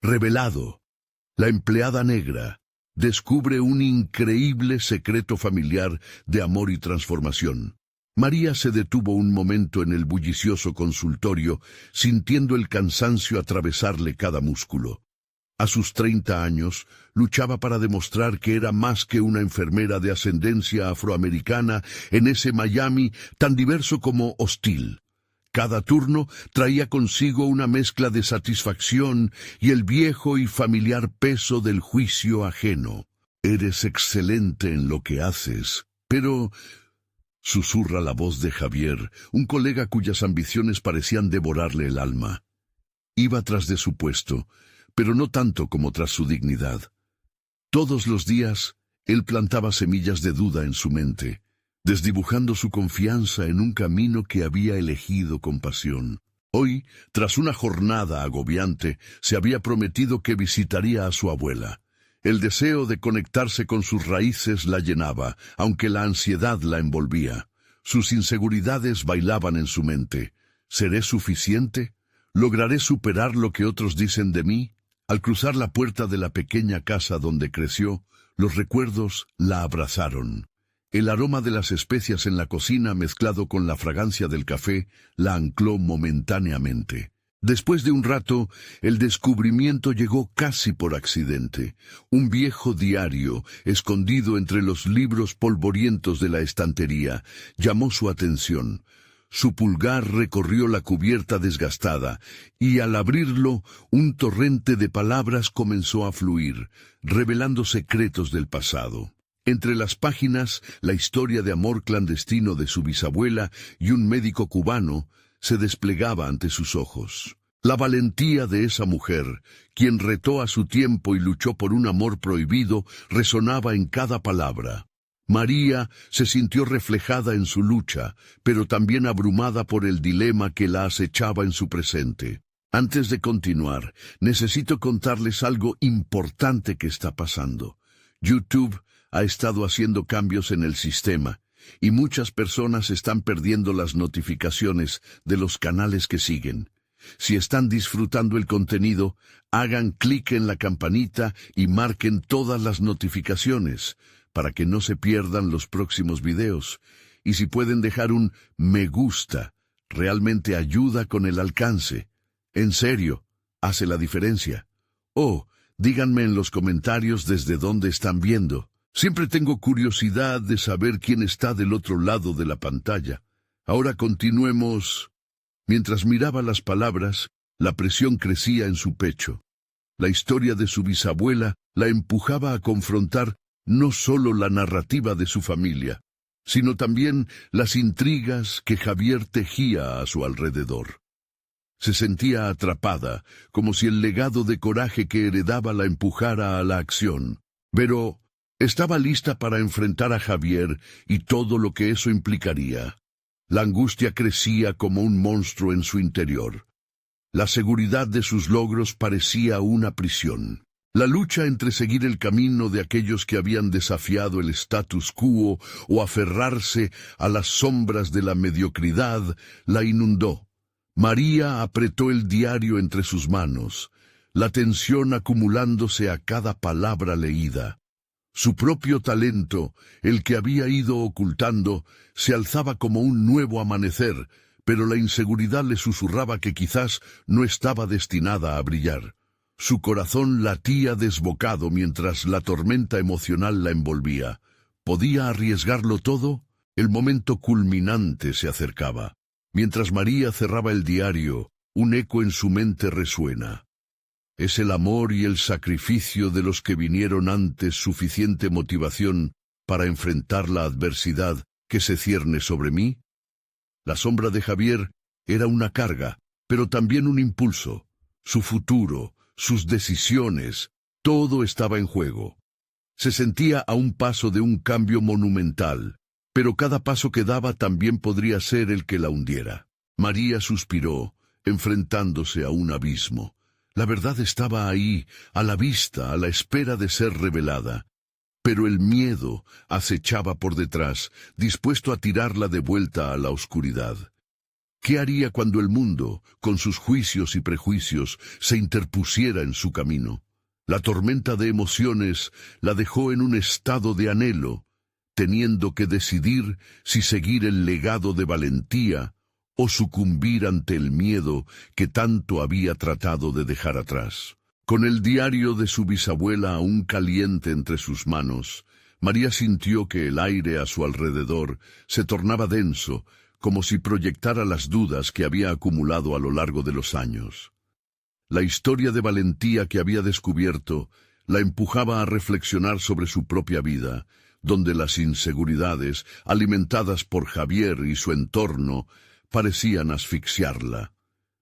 Revelado. La empleada negra descubre un increíble secreto familiar de amor y transformación. María se detuvo un momento en el bullicioso consultorio, sintiendo el cansancio atravesarle cada músculo. A sus 30 años, luchaba para demostrar que era más que una enfermera de ascendencia afroamericana en ese Miami tan diverso como hostil. Cada turno traía consigo una mezcla de satisfacción y el viejo y familiar peso del juicio ajeno. «Eres excelente en lo que haces, pero...», susurra la voz de Javier, un colega cuyas ambiciones parecían devorarle el alma. Iba tras de su puesto, pero no tanto como tras su dignidad. Todos los días, él plantaba semillas de duda en su mente, desdibujando su confianza en un camino que había elegido con pasión. Hoy, tras una jornada agobiante, se había prometido que visitaría a su abuela. El deseo de conectarse con sus raíces la llenaba, aunque la ansiedad la envolvía. Sus inseguridades bailaban en su mente. ¿Seré suficiente? ¿Lograré superar lo que otros dicen de mí? Al cruzar la puerta de la pequeña casa donde creció, los recuerdos la abrazaron. El aroma de las especias en la cocina mezclado con la fragancia del café la ancló momentáneamente. Después de un rato, el descubrimiento llegó casi por accidente. Un viejo diario, escondido entre los libros polvorientos de la estantería, llamó su atención. Su pulgar recorrió la cubierta desgastada, y al abrirlo, un torrente de palabras comenzó a fluir, revelando secretos del pasado. Entre las páginas, la historia de amor clandestino de su bisabuela y un médico cubano se desplegaba ante sus ojos. La valentía de esa mujer, quien retó a su tiempo y luchó por un amor prohibido, resonaba en cada palabra. María se sintió reflejada en su lucha, pero también abrumada por el dilema que la acechaba en su presente. Antes de continuar, necesito contarles algo importante que está pasando. YouTube ha estado haciendo cambios en el sistema, y muchas personas están perdiendo las notificaciones de los canales que siguen. Si están disfrutando el contenido, hagan clic en la campanita y marquen todas las notificaciones para que no se pierdan los próximos videos. Y si pueden dejar un me gusta, realmente ayuda con el alcance. En serio, hace la diferencia. Díganme en los comentarios desde dónde están viendo. Siempre tengo curiosidad de saber quién está del otro lado de la pantalla. Ahora continuemos. Mientras miraba las palabras, la presión crecía en su pecho. La historia de su bisabuela la empujaba a confrontar no solo la narrativa de su familia, sino también las intrigas que Javier tejía a su alrededor. Se sentía atrapada, como si el legado de coraje que heredaba la empujara a la acción. Pero estaba lista para enfrentar a Javier y todo lo que eso implicaría. La angustia crecía como un monstruo en su interior. La seguridad de sus logros parecía una prisión. La lucha entre seguir el camino de aquellos que habían desafiado el status quo o aferrarse a las sombras de la mediocridad la inundó. María apretó el diario entre sus manos, la tensión acumulándose a cada palabra leída. Su propio talento, el que había ido ocultando, se alzaba como un nuevo amanecer, pero la inseguridad le susurraba que quizás no estaba destinada a brillar. Su corazón latía desbocado mientras la tormenta emocional la envolvía. ¿Podía arriesgarlo todo? El momento culminante se acercaba. Mientras María cerraba el diario, un eco en su mente resuena. ¿Es el amor y el sacrificio de los que vinieron antes suficiente motivación para enfrentar la adversidad que se cierne sobre mí? La sombra de Javier era una carga, pero también un impulso. Su futuro, sus decisiones, todo estaba en juego. Se sentía a un paso de un cambio monumental, pero cada paso que daba también podría ser el que la hundiera. María suspiró, enfrentándose a un abismo. La verdad estaba ahí, a la vista, a la espera de ser revelada. Pero el miedo acechaba por detrás, dispuesto a tirarla de vuelta a la oscuridad. ¿Qué haría cuando el mundo, con sus juicios y prejuicios, se interpusiera en su camino? La tormenta de emociones la dejó en un estado de anhelo, teniendo que decidir si seguir el legado de valentía o sucumbir ante el miedo que tanto había tratado de dejar atrás. Con el diario de su bisabuela aún caliente entre sus manos, María sintió que el aire a su alrededor se tornaba denso, como si proyectara las dudas que había acumulado a lo largo de los años. La historia de valentía que había descubierto la empujaba a reflexionar sobre su propia vida, donde las inseguridades, alimentadas por Javier y su entorno, parecían asfixiarla.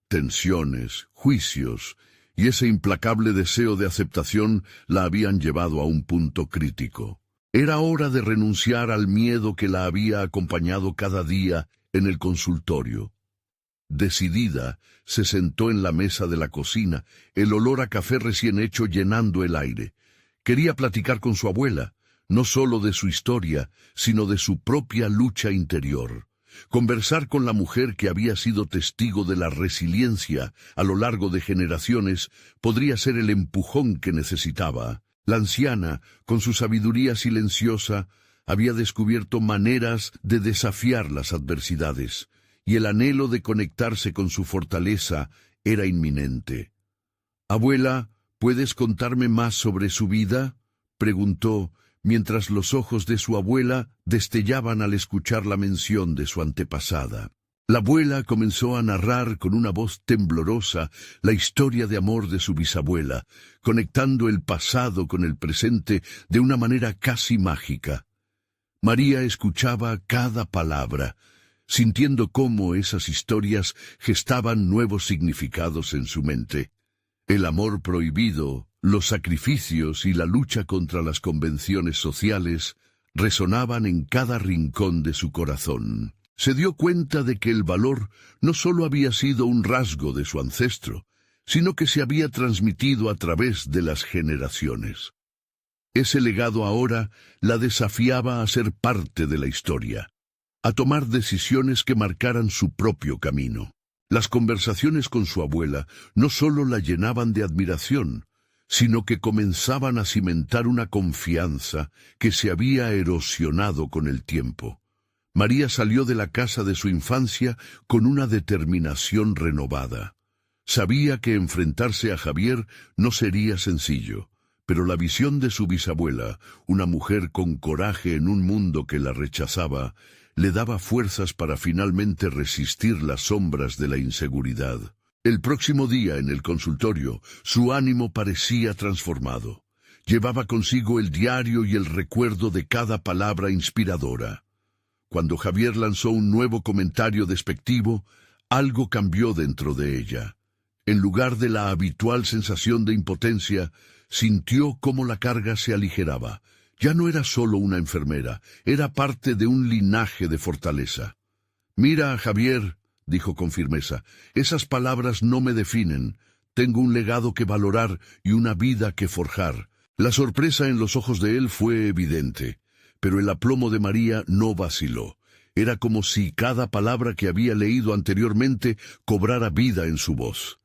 Tensiones, juicios y ese implacable deseo de aceptación la habían llevado a un punto crítico. Era hora de renunciar al miedo que la había acompañado cada día en el consultorio. Decidida, se sentó en la mesa de la cocina, el olor a café recién hecho llenando el aire. Quería platicar con su abuela, no solo de su historia, sino de su propia lucha interior. Conversar con la mujer que había sido testigo de la resiliencia a lo largo de generaciones podría ser el empujón que necesitaba. La anciana, con su sabiduría silenciosa, había descubierto maneras de desafiar las adversidades, y el anhelo de conectarse con su fortaleza era inminente. «Abuela, ¿puedes contarme más sobre su vida?», preguntó, mientras los ojos de su abuela destellaban al escuchar la mención de su antepasada. La abuela comenzó a narrar con una voz temblorosa la historia de amor de su bisabuela, conectando el pasado con el presente de una manera casi mágica. María escuchaba cada palabra, sintiendo cómo esas historias gestaban nuevos significados en su mente. El amor prohibido, los sacrificios y la lucha contra las convenciones sociales resonaban en cada rincón de su corazón. Se dio cuenta de que el valor no solo había sido un rasgo de su ancestro, sino que se había transmitido a través de las generaciones. Ese legado ahora la desafiaba a ser parte de la historia, a tomar decisiones que marcaran su propio camino. Las conversaciones con su abuela no solo la llenaban de admiración, sino que comenzaban a cimentar una confianza que se había erosionado con el tiempo. María salió de la casa de su infancia con una determinación renovada. Sabía que enfrentarse a Javier no sería sencillo, pero la visión de su bisabuela, una mujer con coraje en un mundo que la rechazaba, le daba fuerzas para finalmente resistir las sombras de la inseguridad. El próximo día en el consultorio, su ánimo parecía transformado. Llevaba consigo el diario y el recuerdo de cada palabra inspiradora. Cuando Javier lanzó un nuevo comentario despectivo, algo cambió dentro de ella. En lugar de la habitual sensación de impotencia, sintió cómo la carga se aligeraba. Ya no era solo una enfermera, era parte de un linaje de fortaleza. «Mira, Javier», dijo con firmeza, «esas palabras no me definen. Tengo un legado que valorar y una vida que forjar». La sorpresa en los ojos de él fue evidente, pero el aplomo de María no vaciló. Era como si cada palabra que había leído anteriormente cobrara vida en su voz.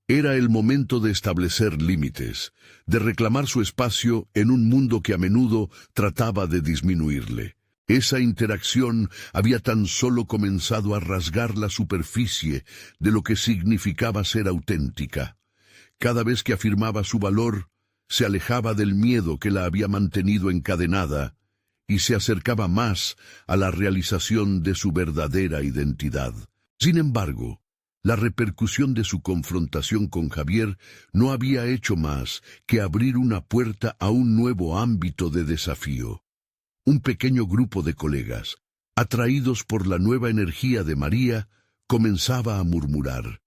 Era el momento de establecer límites, de reclamar su espacio en un mundo que a menudo trataba de disminuirle. Esa interacción había tan solo comenzado a rasgar la superficie de lo que significaba ser auténtica. Cada vez que afirmaba su valor, se alejaba del miedo que la había mantenido encadenada y se acercaba más a la realización de su verdadera identidad. Sin embargo, la repercusión de su confrontación con Javier no había hecho más que abrir una puerta a un nuevo ámbito de desafío. Un pequeño grupo de colegas, atraídos por la nueva energía de María, comenzaba a murmurar.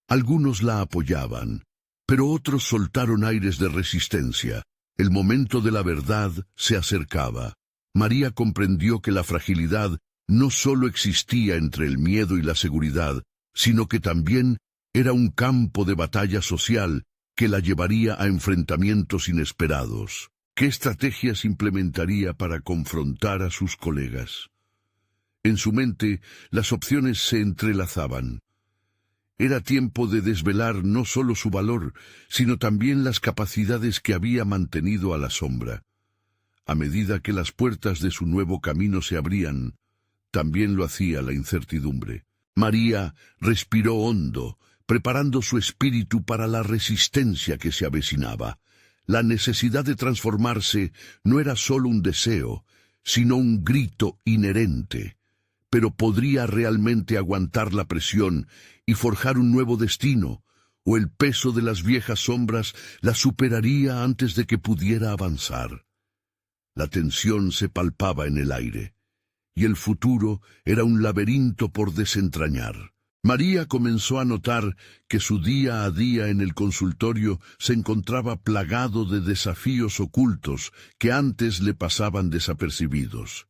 Algunos la apoyaban, pero otros soltaron aires de resistencia. El momento de la verdad se acercaba. María comprendió que la fragilidad no solo existía entre el miedo y la seguridad, sino que también era un campo de batalla social que la llevaría a enfrentamientos inesperados. ¿Qué estrategias implementaría para confrontar a sus colegas? En su mente, las opciones se entrelazaban. Era tiempo de desvelar no solo su valor, sino también las capacidades que había mantenido a la sombra. A medida que las puertas de su nuevo camino se abrían, también lo hacía la incertidumbre. María respiró hondo, preparando su espíritu para la resistencia que se avecinaba. La necesidad de transformarse no era solo un deseo, sino un grito inherente. Pero ¿podría realmente aguantar la presión y forjar un nuevo destino? ¿O el peso de las viejas sombras la superaría antes de que pudiera avanzar? La tensión se palpaba en el aire, y el futuro era un laberinto por desentrañar. María comenzó a notar que su día a día en el consultorio se encontraba plagado de desafíos ocultos que antes le pasaban desapercibidos.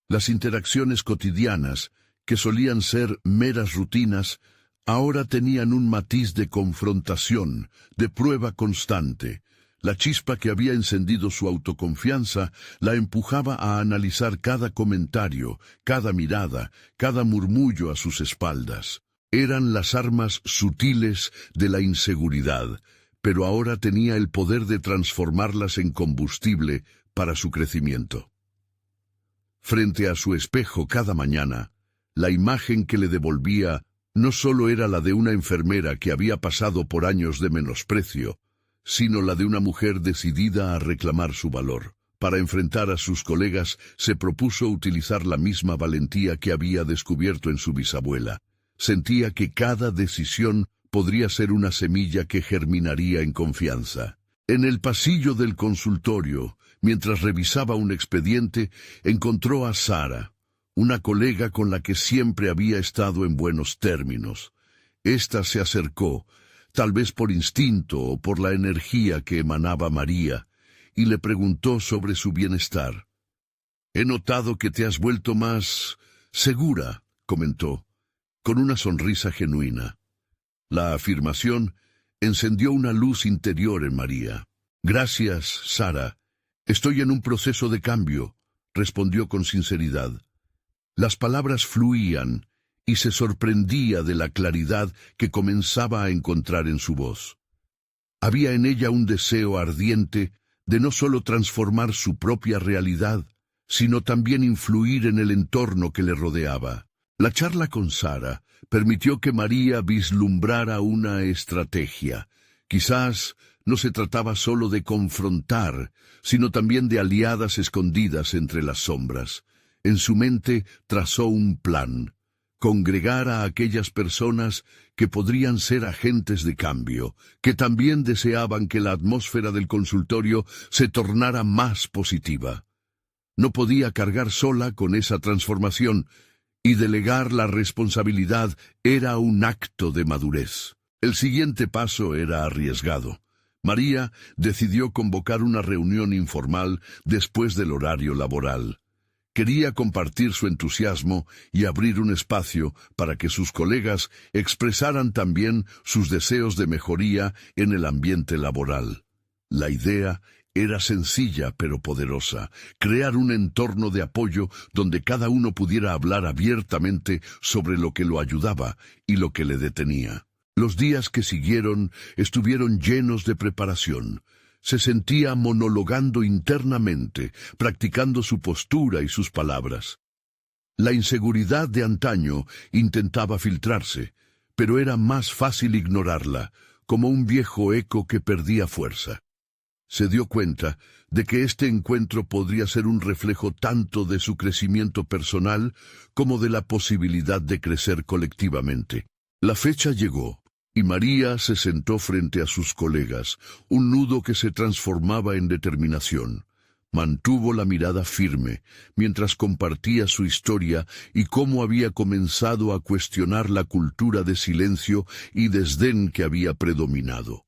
Las interacciones cotidianas, que solían ser meras rutinas, ahora tenían un matiz de confrontación, de prueba constante. La chispa que había encendido su autoconfianza la empujaba a analizar cada comentario, cada mirada, cada murmullo a sus espaldas. Eran las armas sutiles de la inseguridad, pero ahora tenía el poder de transformarlas en combustible para su crecimiento. Frente a su espejo cada mañana, la imagen que le devolvía no solo era la de una enfermera que había pasado por años de menosprecio, sino la de una mujer decidida a reclamar su valor. Para enfrentar a sus colegas, se propuso utilizar la misma valentía que había descubierto en su bisabuela. Sentía que cada decisión podría ser una semilla que germinaría en confianza. En el pasillo del consultorio, mientras revisaba un expediente, encontró a Sara, una colega con la que siempre había estado en buenos términos. Esta se acercó, tal vez por instinto o por la energía que emanaba María, y le preguntó sobre su bienestar. «He notado que te has vuelto más segura», comentó, con una sonrisa genuina. La afirmación encendió una luz interior en María. «Gracias, Sara. Estoy en un proceso de cambio», respondió con sinceridad. Las palabras fluían y se sorprendía de la claridad que comenzaba a encontrar en su voz. Había en ella un deseo ardiente de no solo transformar su propia realidad, sino también influir en el entorno que le rodeaba. La charla con Sara permitió que María vislumbrara una estrategia. Quizás no se trataba solo de confrontar, sino también de aliadas escondidas entre las sombras. En su mente trazó un plan: congregar a aquellas personas que podrían ser agentes de cambio, que también deseaban que la atmósfera del consultorio se tornara más positiva. No podía cargar sola con esa transformación, y delegar la responsabilidad era un acto de madurez. El siguiente paso era arriesgado. María decidió convocar una reunión informal después del horario laboral. Quería compartir su entusiasmo y abrir un espacio para que sus colegas expresaran también sus deseos de mejoría en el ambiente laboral. La idea era sencilla pero poderosa: crear un entorno de apoyo donde cada uno pudiera hablar abiertamente sobre lo que lo ayudaba y lo que le detenía. Los días que siguieron estuvieron llenos de preparación. Se sentía monologando internamente, practicando su postura y sus palabras. La inseguridad de antaño intentaba filtrarse, pero era más fácil ignorarla, como un viejo eco que perdía fuerza. Se dio cuenta de que este encuentro podría ser un reflejo tanto de su crecimiento personal como de la posibilidad de crecer colectivamente. La fecha llegó, y María se sentó frente a sus colegas, un nudo que se transformaba en determinación. Mantuvo la mirada firme, mientras compartía su historia y cómo había comenzado a cuestionar la cultura de silencio y desdén que había predominado.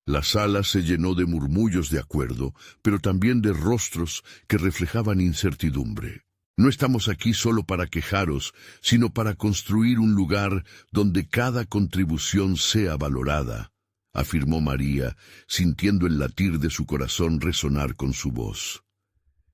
La sala se llenó de murmullos de acuerdo, pero también de rostros que reflejaban incertidumbre. «No estamos aquí solo para quejaros, sino para construir un lugar donde cada contribución sea valorada», afirmó María, sintiendo el latir de su corazón resonar con su voz.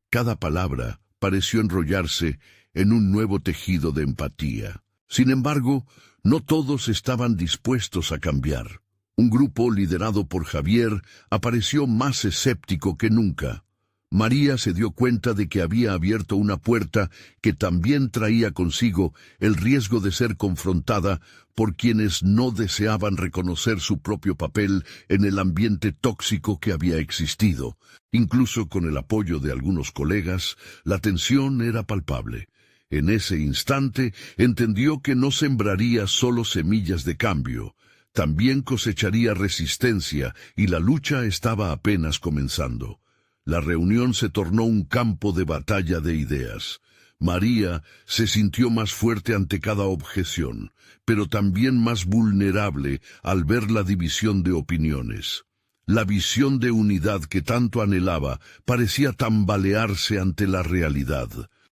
Cada palabra pareció enrollarse en un nuevo tejido de empatía. Sin embargo, no todos estaban dispuestos a cambiar. Un grupo liderado por Javier apareció más escéptico que nunca. María se dio cuenta de que había abierto una puerta que también traía consigo el riesgo de ser confrontada por quienes no deseaban reconocer su propio papel en el ambiente tóxico que había existido. Incluso con el apoyo de algunos colegas, la tensión era palpable. En ese instante entendió que no sembraría solo semillas de cambio, también cosecharía resistencia y la lucha estaba apenas comenzando. La reunión se tornó un campo de batalla de ideas. María se sintió más fuerte ante cada objeción, pero también más vulnerable al ver la división de opiniones. La visión de unidad que tanto anhelaba parecía tambalearse ante la realidad.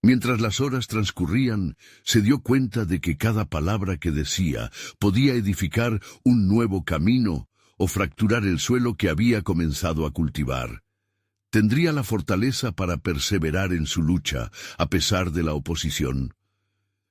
Mientras las horas transcurrían, se dio cuenta de que cada palabra que decía podía edificar un nuevo camino o fracturar el suelo que había comenzado a cultivar. ¿Tendría la fortaleza para perseverar en su lucha, a pesar de la oposición?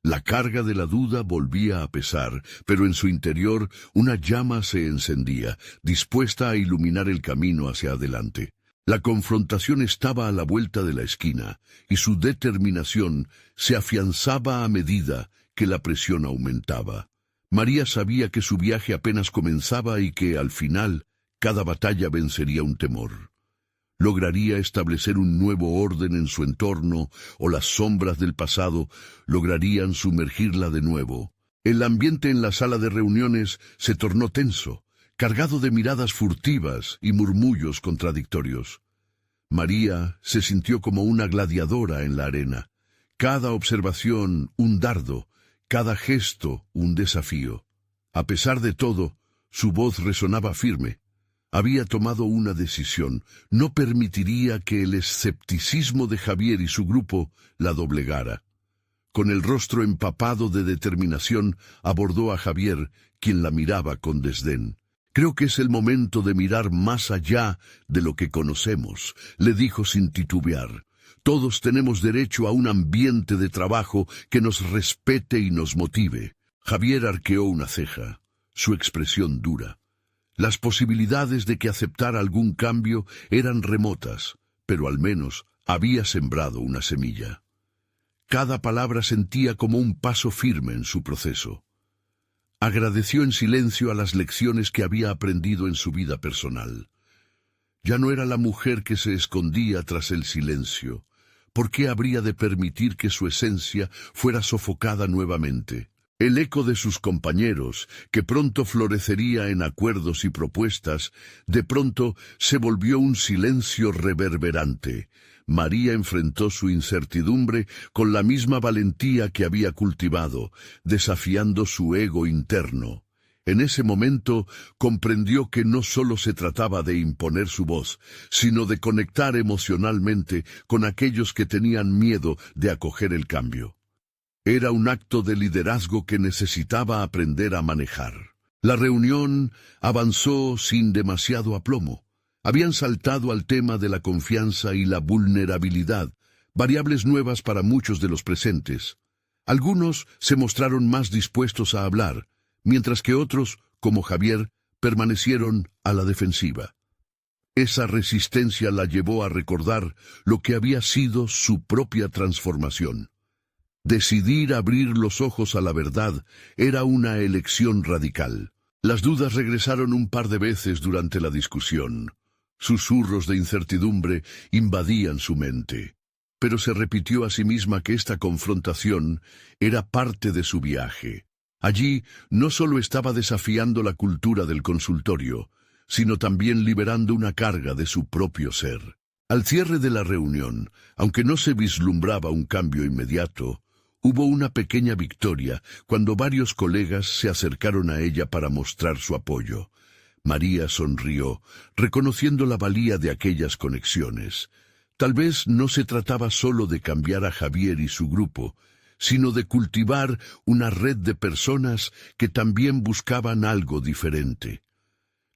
La carga de la duda volvía a pesar, pero en su interior una llama se encendía, dispuesta a iluminar el camino hacia adelante. La confrontación estaba a la vuelta de la esquina, y su determinación se afianzaba a medida que la presión aumentaba. María sabía que su viaje apenas comenzaba y que, al final, cada batalla vencería un temor. Lograría establecer un nuevo orden en su entorno, o las sombras del pasado lograrían sumergirla de nuevo. El ambiente en la sala de reuniones se tornó tenso, cargado de miradas furtivas y murmullos contradictorios. María se sintió como una gladiadora en la arena. Cada observación un dardo, cada gesto un desafío. A pesar de todo, su voz resonaba firme. Había tomado una decisión. No permitiría que el escepticismo de Javier y su grupo la doblegara. Con el rostro empapado de determinación, abordó a Javier, quien la miraba con desdén. «Creo que es el momento de mirar más allá de lo que conocemos», le dijo sin titubear. «Todos tenemos derecho a un ambiente de trabajo que nos respete y nos motive». Javier arqueó una ceja, su expresión dura. Las posibilidades de que aceptara algún cambio eran remotas, pero al menos había sembrado una semilla. Cada palabra sentía como un paso firme en su proceso. Agradeció en silencio a las lecciones que había aprendido en su vida personal. Ya no era la mujer que se escondía tras el silencio. ¿Por qué habría de permitir que su esencia fuera sofocada nuevamente? El eco de sus compañeros, que pronto florecería en acuerdos y propuestas, de pronto se volvió un silencio reverberante. María enfrentó su incertidumbre con la misma valentía que había cultivado, desafiando su ego interno. En ese momento comprendió que no solo se trataba de imponer su voz, sino de conectar emocionalmente con aquellos que tenían miedo de acoger el cambio. Era un acto de liderazgo que necesitaba aprender a manejar. La reunión avanzó sin demasiado aplomo. Habían saltado al tema de la confianza y la vulnerabilidad, variables nuevas para muchos de los presentes. Algunos se mostraron más dispuestos a hablar, mientras que otros, como Javier, permanecieron a la defensiva. Esa resistencia la llevó a recordar lo que había sido su propia transformación. Decidir abrir los ojos a la verdad era una elección radical. Las dudas regresaron un par de veces durante la discusión. Susurros de incertidumbre invadían su mente. Pero se repitió a sí misma que esta confrontación era parte de su viaje. Allí no solo estaba desafiando la cultura del consultorio, sino también liberando una carga de su propio ser. Al cierre de la reunión, aunque no se vislumbraba un cambio inmediato, hubo una pequeña victoria cuando varios colegas se acercaron a ella para mostrar su apoyo. María sonrió, reconociendo la valía de aquellas conexiones. Tal vez no se trataba solo de cambiar a Javier y su grupo, sino de cultivar una red de personas que también buscaban algo diferente.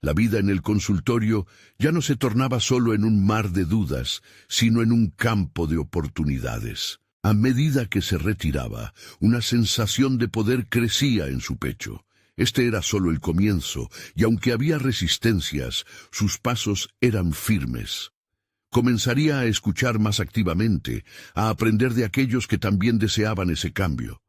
La vida en el consultorio ya no se tornaba solo en un mar de dudas, sino en un campo de oportunidades. A medida que se retiraba, una sensación de poder crecía en su pecho. Este era solo el comienzo, y aunque había resistencias, sus pasos eran firmes. Comenzaría a escuchar más activamente, a aprender de aquellos que también deseaban ese cambio.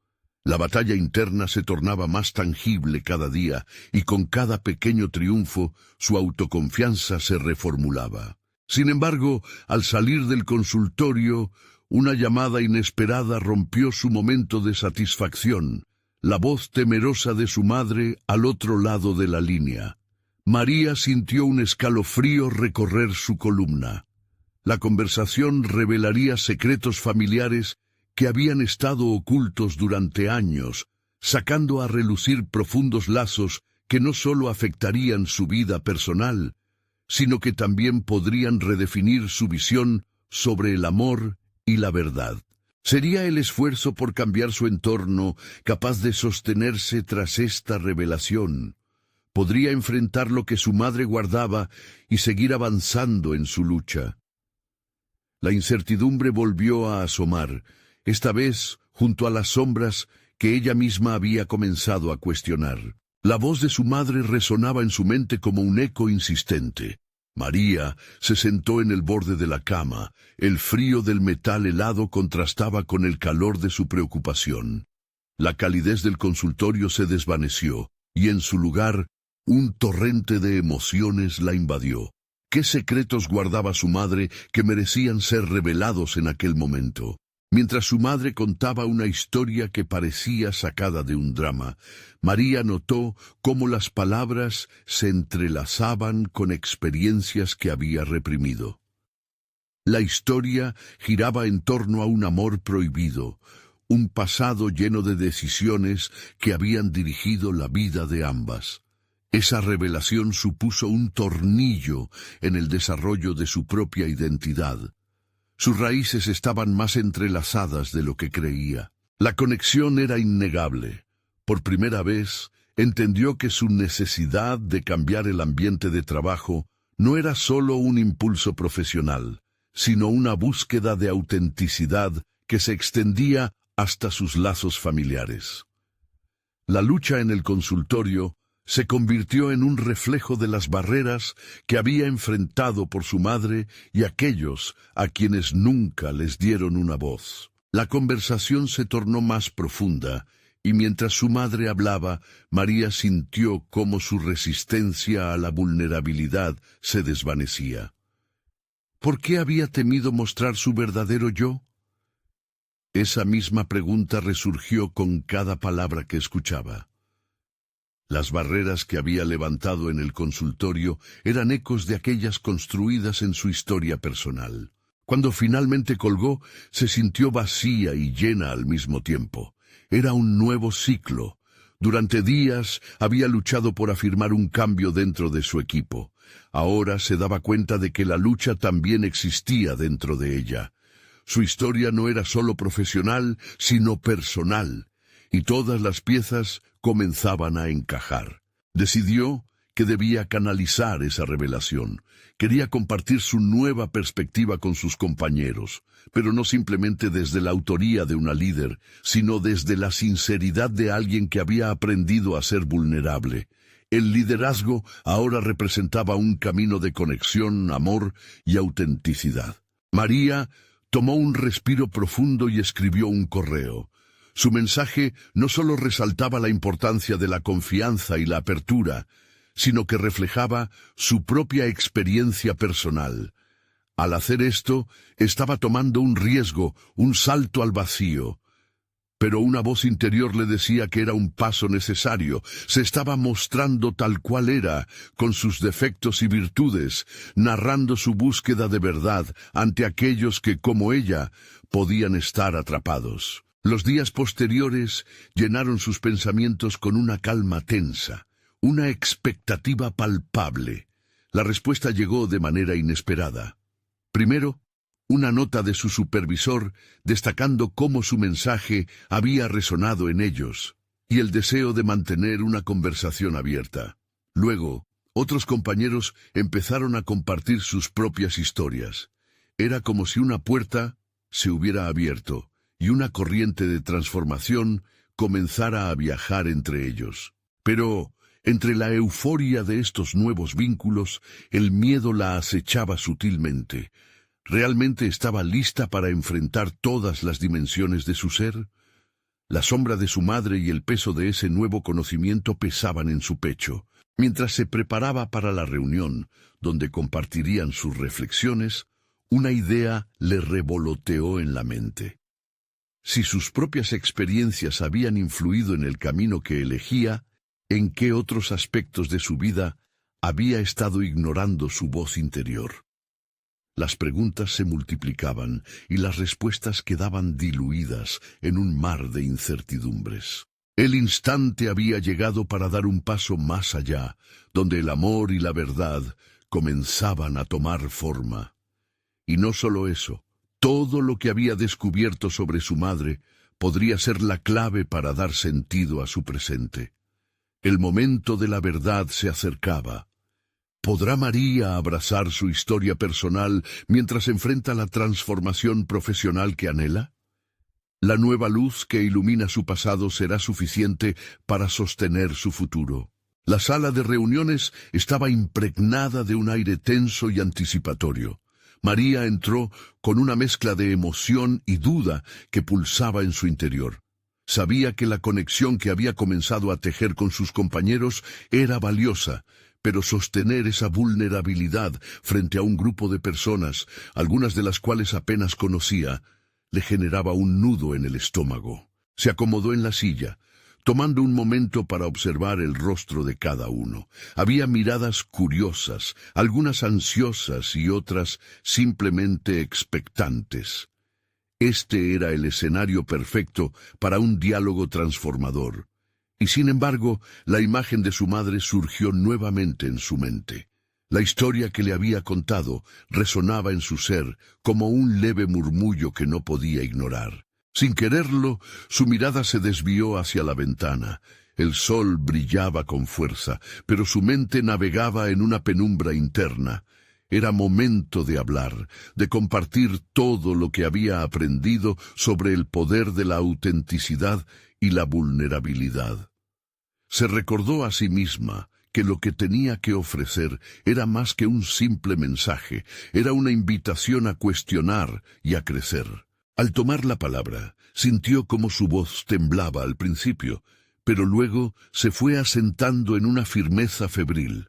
La batalla interna se tornaba más tangible cada día, y con cada pequeño triunfo, su autoconfianza se reformulaba. Sin embargo, al salir del consultorio, una llamada inesperada rompió su momento de satisfacción. La voz temerosa de su madre al otro lado de la línea. María sintió un escalofrío recorrer su columna. La conversación revelaría secretos familiares que habían estado ocultos durante años, sacando a relucir profundos lazos que no solo afectarían su vida personal, sino que también podrían redefinir su visión sobre el amor y la verdad. ¿Sería el esfuerzo por cambiar su entorno capaz de sostenerse tras esta revelación? ¿Podría enfrentar lo que su madre guardaba y seguir avanzando en su lucha? La incertidumbre volvió a asomar, esta vez junto a las sombras que ella misma había comenzado a cuestionar. La voz de su madre resonaba en su mente como un eco insistente. María se sentó en el borde de la cama. El frío del metal helado contrastaba con el calor de su preocupación. La calidez del consultorio se desvaneció, y en su lugar, un torrente de emociones la invadió. ¿Qué secretos guardaba su madre que merecían ser revelados en aquel momento? Mientras su madre contaba una historia que parecía sacada de un drama, María notó cómo las palabras se entrelazaban con experiencias que había reprimido. La historia giraba en torno a un amor prohibido, un pasado lleno de decisiones que habían dirigido la vida de ambas. Esa revelación supuso un tornillo en el desarrollo de su propia identidad. Sus raíces estaban más entrelazadas de lo que creía. La conexión era innegable. Por primera vez, entendió que su necesidad de cambiar el ambiente de trabajo no era solo un impulso profesional, sino una búsqueda de autenticidad que se extendía hasta sus lazos familiares. La lucha en el consultorio se convirtió en un reflejo de las barreras que había enfrentado por su madre y aquellos a quienes nunca les dieron una voz. La conversación se tornó más profunda, y mientras su madre hablaba, María sintió cómo su resistencia a la vulnerabilidad se desvanecía. ¿Por qué había temido mostrar su verdadero yo? Esa misma pregunta resurgió con cada palabra que escuchaba. Las barreras que había levantado en el consultorio eran ecos de aquellas construidas en su historia personal. Cuando finalmente colgó, se sintió vacía y llena al mismo tiempo. Era un nuevo ciclo. Durante días había luchado por afirmar un cambio dentro de su equipo. Ahora se daba cuenta de que la lucha también existía dentro de ella. Su historia no era solo profesional, sino personal, y todas las piezas comenzaban a encajar. Decidió que debía canalizar esa revelación. Quería compartir su nueva perspectiva con sus compañeros, pero no simplemente desde la autoría de una líder, sino desde la sinceridad de alguien que había aprendido a ser vulnerable. El liderazgo ahora representaba un camino de conexión, amor y autenticidad. María tomó un respiro profundo y escribió un correo. Su mensaje no solo resaltaba la importancia de la confianza y la apertura, sino que reflejaba su propia experiencia personal. Al hacer esto, estaba tomando un riesgo, un salto al vacío. Pero una voz interior le decía que era un paso necesario. Se estaba mostrando tal cual era, con sus defectos y virtudes, narrando su búsqueda de verdad ante aquellos que, como ella, podían estar atrapados. Los días posteriores llenaron sus pensamientos con una calma tensa, una expectativa palpable. La respuesta llegó de manera inesperada. Primero, una nota de su supervisor destacando cómo su mensaje había resonado en ellos, y el deseo de mantener una conversación abierta. Luego, otros compañeros empezaron a compartir sus propias historias. Era como si una puerta se hubiera abierto, y una corriente de transformación comenzara a viajar entre ellos. Pero, entre la euforia de estos nuevos vínculos, el miedo la acechaba sutilmente. ¿Realmente estaba lista para enfrentar todas las dimensiones de su ser? La sombra de su madre y el peso de ese nuevo conocimiento pesaban en su pecho. Mientras se preparaba para la reunión, donde compartirían sus reflexiones, una idea le revoloteó en la mente. Si sus propias experiencias habían influido en el camino que elegía, ¿en qué otros aspectos de su vida había estado ignorando su voz interior? Las preguntas se multiplicaban y las respuestas quedaban diluidas en un mar de incertidumbres. El instante había llegado para dar un paso más allá, donde el amor y la verdad comenzaban a tomar forma. Y no solo eso, todo lo que había descubierto sobre su madre podría ser la clave para dar sentido a su presente. El momento de la verdad se acercaba. ¿Podrá María abrazar su historia personal mientras enfrenta la transformación profesional que anhela? La nueva luz que ilumina su pasado será suficiente para sostener su futuro. La sala de reuniones estaba impregnada de un aire tenso y anticipatorio. María entró con una mezcla de emoción y duda que pulsaba en su interior. Sabía que la conexión que había comenzado a tejer con sus compañeros era valiosa, pero sostener esa vulnerabilidad frente a un grupo de personas, algunas de las cuales apenas conocía, le generaba un nudo en el estómago. Se acomodó en la silla, tomando un momento para observar el rostro de cada uno. Había miradas curiosas, algunas ansiosas y otras simplemente expectantes. Este era el escenario perfecto para un diálogo transformador. Y sin embargo, la imagen de su madre surgió nuevamente en su mente. La historia que le había contado resonaba en su ser como un leve murmullo que no podía ignorar. Sin quererlo, su mirada se desvió hacia la ventana. El sol brillaba con fuerza, pero su mente navegaba en una penumbra interna. Era momento de hablar, de compartir todo lo que había aprendido sobre el poder de la autenticidad y la vulnerabilidad. Se recordó a sí misma que lo que tenía que ofrecer era más que un simple mensaje, era una invitación a cuestionar y a crecer. Al tomar la palabra, sintió como su voz temblaba al principio, pero luego se fue asentando en una firmeza febril.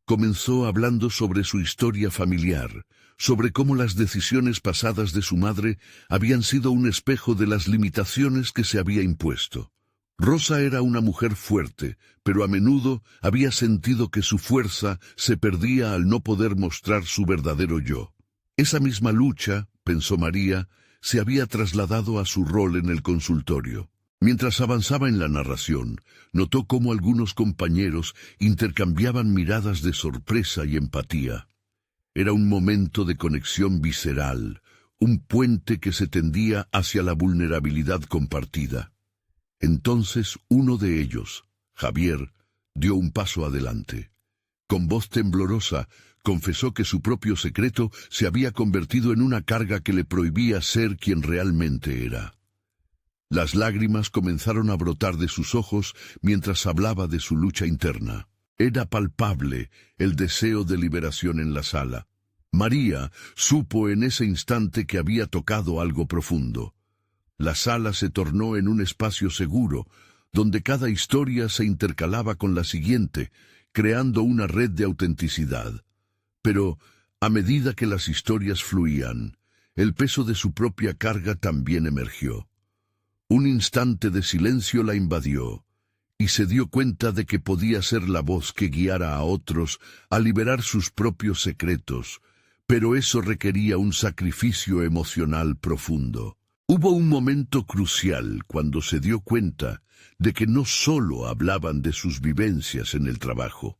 Comenzó hablando sobre su historia familiar, sobre cómo las decisiones pasadas de su madre habían sido un espejo de las limitaciones que se había impuesto. Rosa era una mujer fuerte, pero a menudo había sentido que su fuerza se perdía al no poder mostrar su verdadero yo. Esa misma lucha, pensó María, se había trasladado a su rol en el consultorio. Mientras avanzaba en la narración, notó cómo algunos compañeros intercambiaban miradas de sorpresa y empatía. Era un momento de conexión visceral, un puente que se tendía hacia la vulnerabilidad compartida. Entonces uno de ellos, Javier, dio un paso adelante. Con voz temblorosa, confesó que su propio secreto se había convertido en una carga que le prohibía ser quien realmente era. Las lágrimas comenzaron a brotar de sus ojos mientras hablaba de su lucha interna. Era palpable el deseo de liberación en la sala. María supo en ese instante que había tocado algo profundo. La sala se tornó en un espacio seguro, donde cada historia se intercalaba con la siguiente, creando una red de autenticidad. Pero, a medida que las historias fluían, el peso de su propia carga también emergió. Un instante de silencio la invadió, y se dio cuenta de que podía ser la voz que guiara a otros a liberar sus propios secretos, pero eso requería un sacrificio emocional profundo. Hubo un momento crucial cuando se dio cuenta de que no solo hablaban de sus vivencias en el trabajo.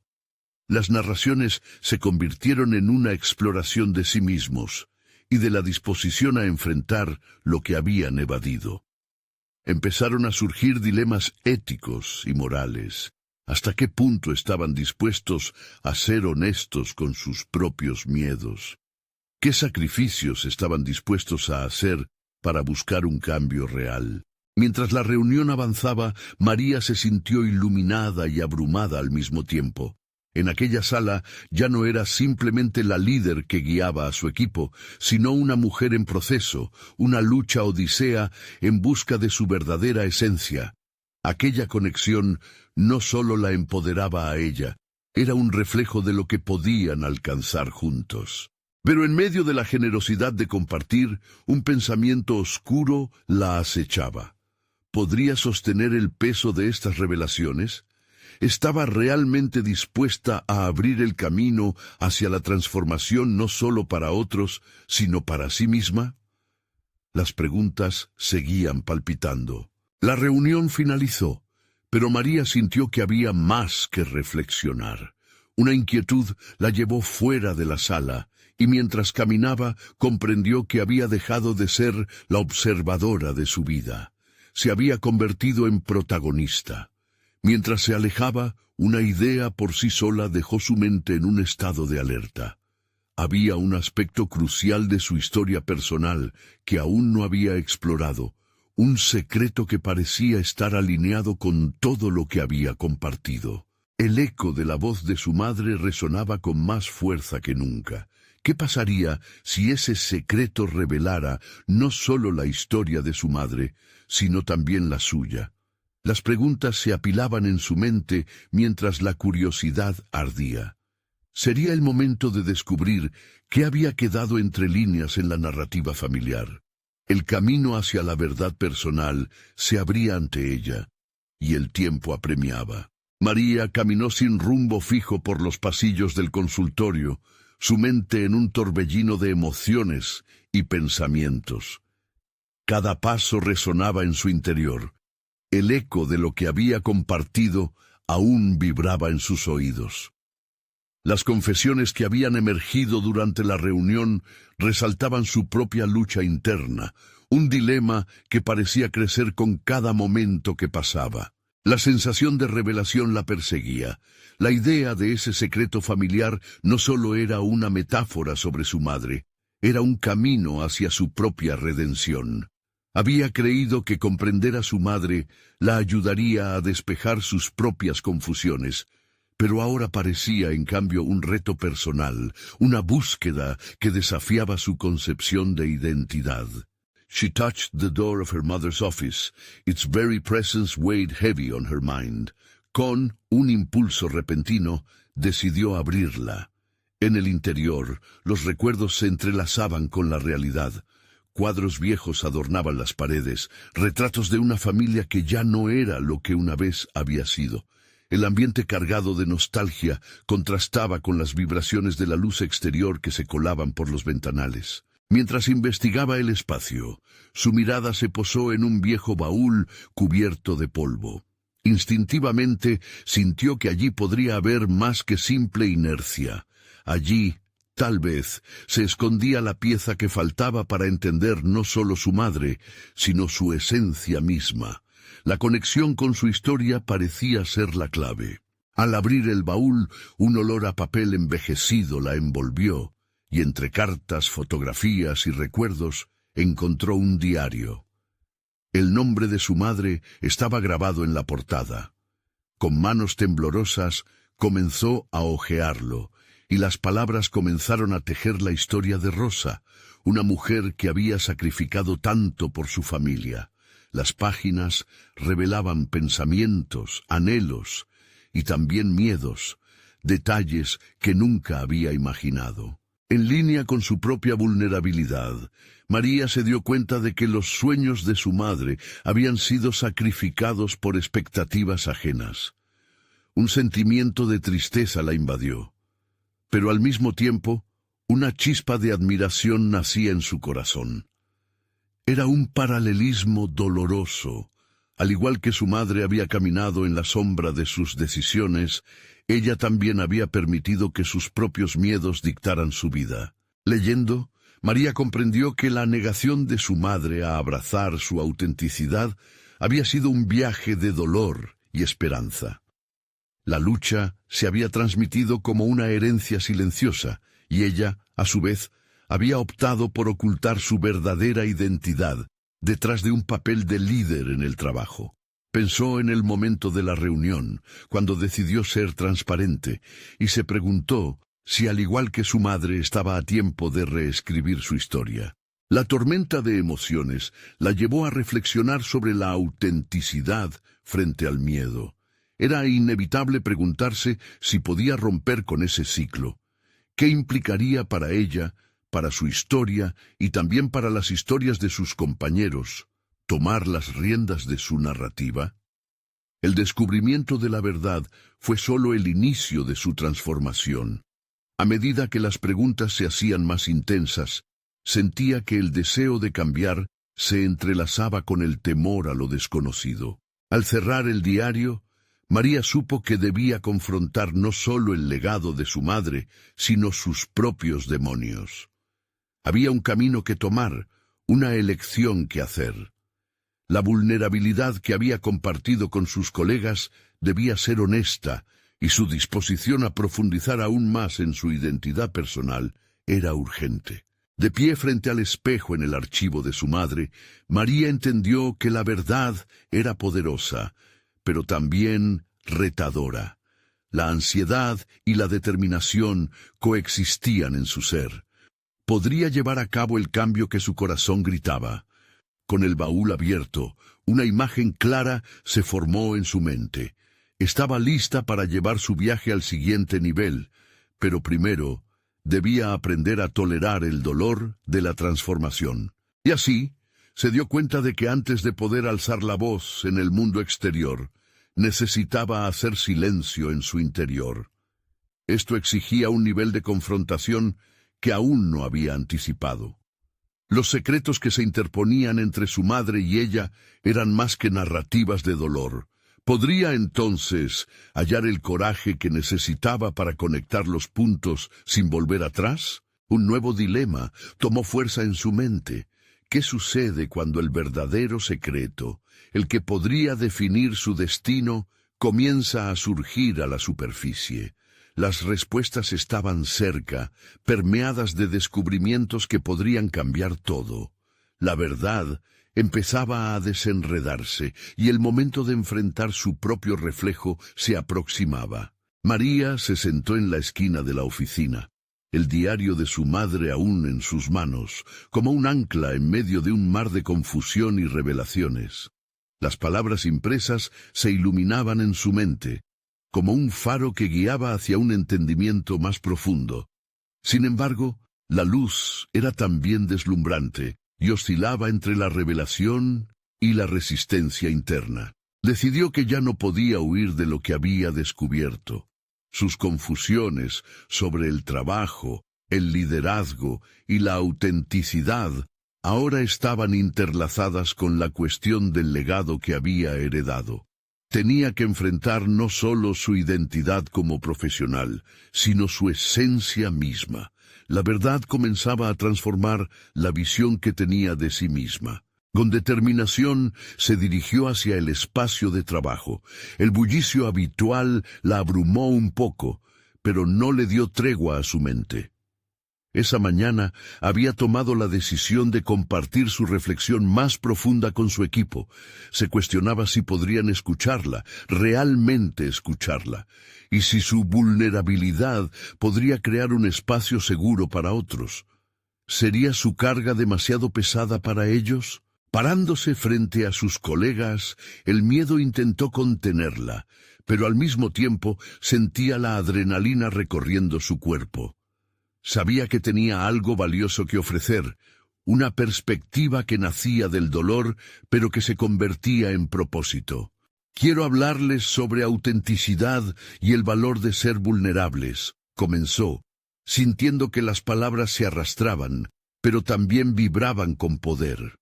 Las narraciones se convirtieron en una exploración de sí mismos y de la disposición a enfrentar lo que habían evadido. Empezaron a surgir dilemas éticos y morales. ¿Hasta qué punto estaban dispuestos a ser honestos con sus propios miedos? ¿Qué sacrificios estaban dispuestos a hacer para buscar un cambio real. Mientras la reunión avanzaba, María se sintió iluminada y abrumada al mismo tiempo. En aquella sala ya no era simplemente la líder que guiaba a su equipo, sino una mujer en proceso, una lucha odisea en busca de su verdadera esencia. Aquella conexión no solo la empoderaba a ella, era un reflejo de lo que podían alcanzar juntos. Pero en medio de la generosidad de compartir, un pensamiento oscuro la acechaba. ¿Podría sostener el peso de estas revelaciones? ¿Estaba realmente dispuesta a abrir el camino hacia la transformación no solo para otros, sino para sí misma? Las preguntas seguían palpitando. La reunión finalizó, pero María sintió que había más que reflexionar. Una inquietud la llevó fuera de la sala, y mientras caminaba comprendió que había dejado de ser la observadora de su vida. Se había convertido en protagonista. Mientras se alejaba, una idea por sí sola dejó su mente en un estado de alerta. Había un aspecto crucial de su historia personal que aún no había explorado, un secreto que parecía estar alineado con todo lo que había compartido. El eco de la voz de su madre resonaba con más fuerza que nunca. ¿Qué pasaría si ese secreto revelara no solo la historia de su madre, sino también la suya? Las preguntas se apilaban en su mente mientras la curiosidad ardía. Sería el momento de descubrir qué había quedado entre líneas en la narrativa familiar. El camino hacia la verdad personal se abría ante ella, y el tiempo apremiaba. María caminó sin rumbo fijo por los pasillos del consultorio, su mente en un torbellino de emociones y pensamientos. Cada paso resonaba en su interior. El eco de lo que había compartido aún vibraba en sus oídos. Las confesiones que habían emergido durante la reunión resaltaban su propia lucha interna, un dilema que parecía crecer con cada momento que pasaba. La sensación de revelación la perseguía. La idea de ese secreto familiar no solo era una metáfora sobre su madre, era un camino hacia su propia redención. Había creído que comprender a su madre la ayudaría a despejar sus propias confusiones, pero ahora parecía en cambio un reto personal, una búsqueda que desafiaba su concepción de identidad. She touched the door of her mother's office. Its very presence weighed heavy on her mind. Con un impulso repentino, decidió abrirla. En el interior, los recuerdos se entrelazaban con la realidad. Cuadros viejos adornaban las paredes, retratos de una familia que ya no era lo que una vez había sido. El ambiente cargado de nostalgia contrastaba con las vibraciones de la luz exterior que se colaban por los ventanales. Mientras investigaba el espacio, su mirada se posó en un viejo baúl cubierto de polvo. Instintivamente sintió que allí podría haber más que simple inercia. Allí, tal vez, se escondía la pieza que faltaba para entender no solo su madre, sino su esencia misma. La conexión con su historia parecía ser la clave. Al abrir el baúl, un olor a papel envejecido la envolvió, y entre cartas, fotografías y recuerdos, encontró un diario. El nombre de su madre estaba grabado en la portada. Con manos temblorosas, comenzó a hojearlo, y las palabras comenzaron a tejer la historia de Rosa, una mujer que había sacrificado tanto por su familia. Las páginas revelaban pensamientos, anhelos y también miedos, detalles que nunca había imaginado. En línea con su propia vulnerabilidad, María se dio cuenta de que los sueños de su madre habían sido sacrificados por expectativas ajenas. Un sentimiento de tristeza la invadió, pero al mismo tiempo, una chispa de admiración nacía en su corazón. Era un paralelismo doloroso. Al igual que su madre había caminado en la sombra de sus decisiones, ella también había permitido que sus propios miedos dictaran su vida. Leyendo, María comprendió que la negación de su madre a abrazar su autenticidad había sido un viaje de dolor y esperanza. La lucha se había transmitido como una herencia silenciosa, y ella, a su vez, había optado por ocultar su verdadera identidad, detrás de un papel de líder en el trabajo. Pensó en el momento de la reunión, cuando decidió ser transparente, y se preguntó si al igual que su madre estaba a tiempo de reescribir su historia. La tormenta de emociones la llevó a reflexionar sobre la autenticidad frente al miedo. Era inevitable preguntarse si podía romper con ese ciclo. ¿Qué implicaría para ella, para su historia y también para las historias de sus compañeros, tomar las riendas de su narrativa? El descubrimiento de la verdad fue solo el inicio de su transformación. A medida que las preguntas se hacían más intensas, sentía que el deseo de cambiar se entrelazaba con el temor a lo desconocido. Al cerrar el diario, María supo que debía confrontar no solo el legado de su madre, sino sus propios demonios. Había un camino que tomar, una elección que hacer. La vulnerabilidad que había compartido con sus colegas debía ser honesta, y su disposición a profundizar aún más en su identidad personal era urgente. De pie frente al espejo en el archivo de su madre, María entendió que la verdad era poderosa, pero también retadora. La ansiedad y la determinación coexistían en su ser. Podría llevar a cabo el cambio que su corazón gritaba. Con el baúl abierto, una imagen clara se formó en su mente. Estaba lista para llevar su viaje al siguiente nivel, pero primero debía aprender a tolerar el dolor de la transformación. Y así, se dio cuenta de que antes de poder alzar la voz en el mundo exterior, necesitaba hacer silencio en su interior. Esto exigía un nivel de confrontación que aún no había anticipado. Los secretos que se interponían entre su madre y ella eran más que narrativas de dolor. ¿Podría entonces hallar el coraje que necesitaba para conectar los puntos sin volver atrás? Un nuevo dilema tomó fuerza en su mente. ¿Qué sucede cuando el verdadero secreto, el que podría definir su destino, comienza a surgir a la superficie? Las respuestas estaban cerca, permeadas de descubrimientos que podrían cambiar todo. La verdad empezaba a desenredarse y el momento de enfrentar su propio reflejo se aproximaba. María se sentó en la esquina de la oficina, el diario de su madre aún en sus manos, como un ancla en medio de un mar de confusión y revelaciones. Las palabras impresas se iluminaban en su mente, como un faro que guiaba hacia un entendimiento más profundo. Sin embargo, la luz era también deslumbrante y oscilaba entre la revelación y la resistencia interna. Decidió que ya no podía huir de lo que había descubierto. Sus confusiones sobre el trabajo, el liderazgo y la autenticidad ahora estaban interlazadas con la cuestión del legado que había heredado. Tenía que enfrentar no solo su identidad como profesional, sino su esencia misma. La verdad comenzaba a transformar la visión que tenía de sí misma. Con determinación se dirigió hacia el espacio de trabajo. El bullicio habitual la abrumó un poco, pero no le dio tregua a su mente. Esa mañana había tomado la decisión de compartir su reflexión más profunda con su equipo. Se cuestionaba si podrían escucharla, realmente escucharla, y si su vulnerabilidad podría crear un espacio seguro para otros. ¿Sería su carga demasiado pesada para ellos? Parándose frente a sus colegas, el miedo intentó contenerla, pero al mismo tiempo sentía la adrenalina recorriendo su cuerpo. Sabía que tenía algo valioso que ofrecer, una perspectiva que nacía del dolor, pero que se convertía en propósito. Quiero hablarles sobre autenticidad y el valor de ser vulnerables, comenzó, sintiendo que las palabras se arrastraban, pero también vibraban con poder.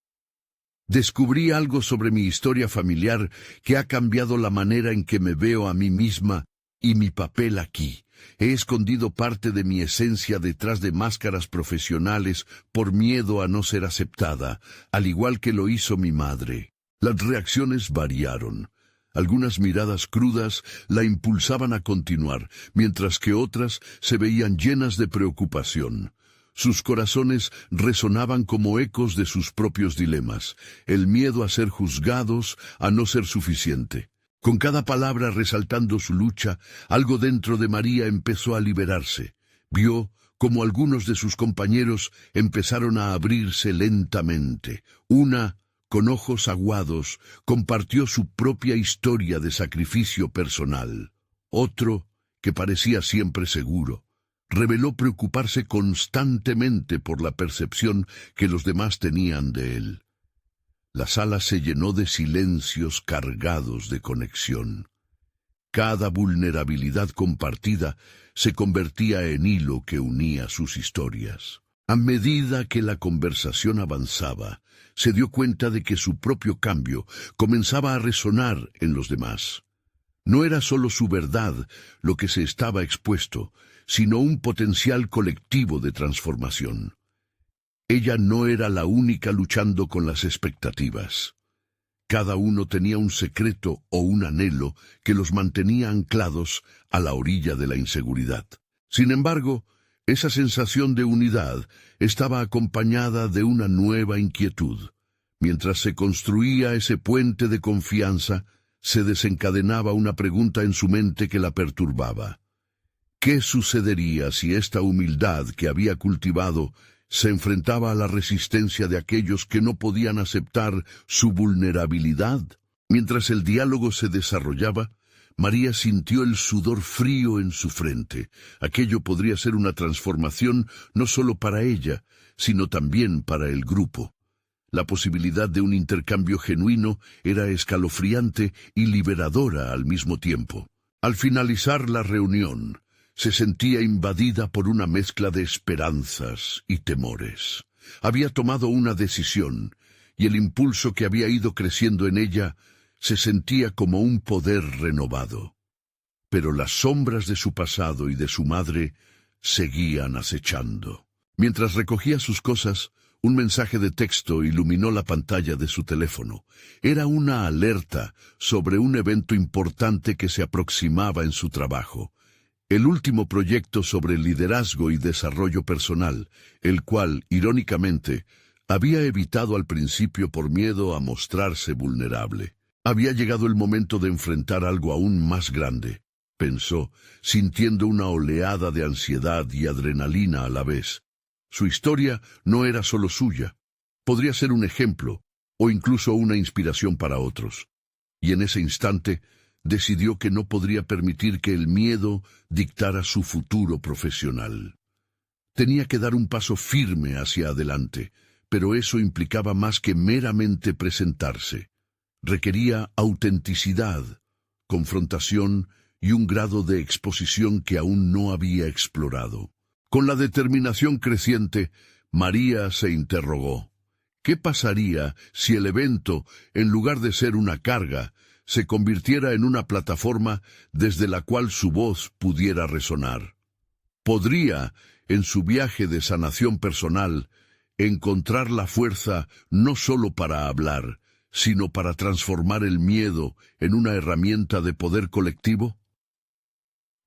Descubrí algo sobre mi historia familiar que ha cambiado la manera en que me veo a mí misma y mi papel aquí. He escondido parte de mi esencia detrás de máscaras profesionales por miedo a no ser aceptada, al igual que lo hizo mi madre. Las reacciones variaron. Algunas miradas crudas la impulsaban a continuar, mientras que otras se veían llenas de preocupación. Sus corazones resonaban como ecos de sus propios dilemas, el miedo a ser juzgados, a no ser suficiente. Con cada palabra resaltando su lucha, algo dentro de María empezó a liberarse. Vio como algunos de sus compañeros empezaron a abrirse lentamente. Una, con ojos aguados, compartió su propia historia de sacrificio personal. Otro, que parecía siempre seguro, reveló preocuparse constantemente por la percepción que los demás tenían de él. La sala se llenó de silencios cargados de conexión. Cada vulnerabilidad compartida se convertía en hilo que unía sus historias. A medida que la conversación avanzaba, se dio cuenta de que su propio cambio comenzaba a resonar en los demás. No era solo su verdad lo que se estaba expuesto, sino un potencial colectivo de transformación. Ella no era la única luchando con las expectativas. Cada uno tenía un secreto o un anhelo que los mantenía anclados a la orilla de la inseguridad. Sin embargo, esa sensación de unidad estaba acompañada de una nueva inquietud. Mientras se construía ese puente de confianza, se desencadenaba una pregunta en su mente que la perturbaba. ¿Qué sucedería si esta humildad que había cultivado se enfrentaba a la resistencia de aquellos que no podían aceptar su vulnerabilidad? Mientras el diálogo se desarrollaba, María sintió el sudor frío en su frente. Aquello podría ser una transformación no solo para ella, sino también para el grupo. La posibilidad de un intercambio genuino era escalofriante y liberadora al mismo tiempo. Al finalizar la reunión, se sentía invadida por una mezcla de esperanzas y temores. Había tomado una decisión, y el impulso que había ido creciendo en ella se sentía como un poder renovado. Pero las sombras de su pasado y de su madre seguían acechando. Mientras recogía sus cosas, un mensaje de texto iluminó la pantalla de su teléfono. Era una alerta sobre un evento importante que se aproximaba en su trabajo. El último proyecto sobre liderazgo y desarrollo personal, el cual, irónicamente, había evitado al principio por miedo a mostrarse vulnerable. Había llegado el momento de enfrentar algo aún más grande, pensó, sintiendo una oleada de ansiedad y adrenalina a la vez. Su historia no era solo suya. Podría ser un ejemplo, o incluso una inspiración para otros. Y en ese instante, decidió que no podría permitir que el miedo dictara su futuro profesional. Tenía que dar un paso firme hacia adelante, pero eso implicaba más que meramente presentarse. Requería autenticidad, confrontación y un grado de exposición que aún no había explorado. Con la determinación creciente, María se interrogó: ¿qué pasaría si el evento, en lugar de ser una carga, se convirtiera en una plataforma desde la cual su voz pudiera resonar? Podría, en su viaje de sanación personal, encontrar la fuerza no solo para hablar, sino para transformar el miedo en una herramienta de poder colectivo.